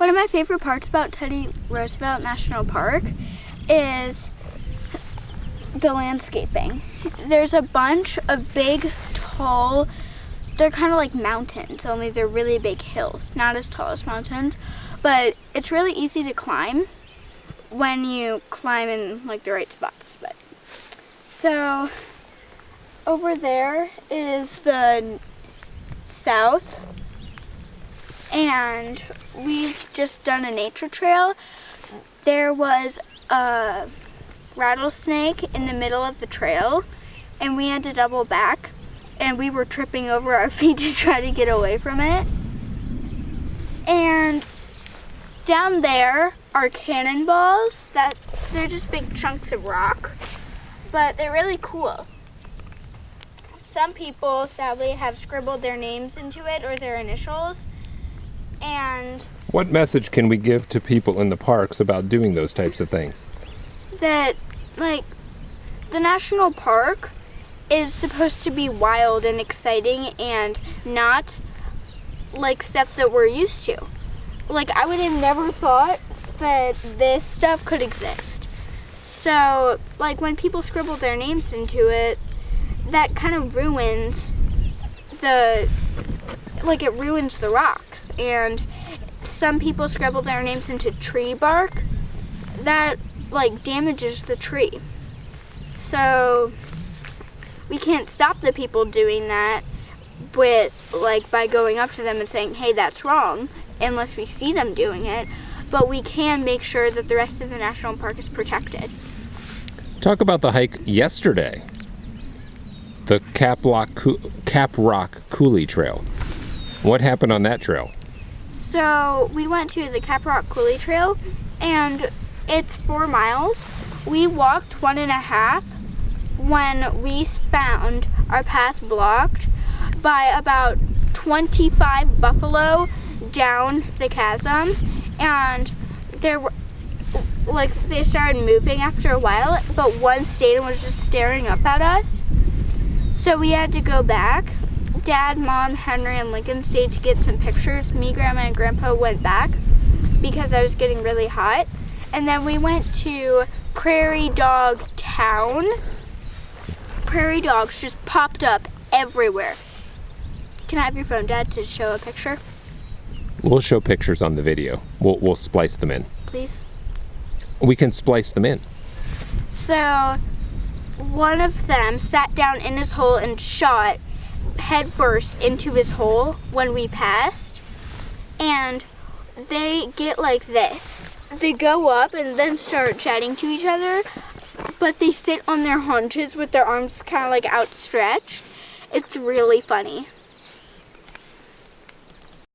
One of my favorite parts about Teddy Roosevelt National Park is the landscaping. There's a bunch of big, tall, they're kind of like mountains, only they're really big hills. Not as tall as mountains, but it's really easy to climb when you climb in like the right spots. So over there is the south, and we've just done a nature trail. There was a rattlesnake in the middle of the trail, and we had to double back, and we were tripping over our feet to try to get away from it. And down there are cannonballs. They're just big chunks of rock, but they're really cool. Some people sadly have scribbled their names into it or their initials. And what message can we give to people in the parks about doing those types of things? That, like, the national park is supposed to be wild and exciting and not like stuff that we're used to. Like, I would have never thought that this stuff could exist. So, like, when people scribble their names into it, that kind of ruins it ruins the rocks. And some people scribble their names into tree bark. That, like, damages the tree. So we can't stop the people doing that by going up to them and saying, hey, that's wrong, unless we see them doing it. But we can make sure that the rest of the national park is protected. Talk about the hike yesterday. The Cap Rock Coulee Trail. What happened on that trail? So we went to the Cap Rock Coulee Trail, and it's 4 miles. We walked 1.5 when we found our path blocked by about 25 buffalo down the chasm, and they started moving after a while, but one stayed and was just staring up at us. So we had to go back. Dad, Mom, Henry, and Lincoln stayed to get some pictures. Me, Grandma, and Grandpa went back because I was getting really hot. And then we went to Prairie Dog Town. Prairie dogs just popped up everywhere. Can I have your phone, Dad, to show a picture? We'll show pictures on the video. We'll splice them in. Please? We can splice them in. So one of them sat down in his hole and shot head first into his hole when we passed. And they get like this. They go up and then start chatting to each other, but they sit on their haunches with their arms kind of like outstretched. It's really funny.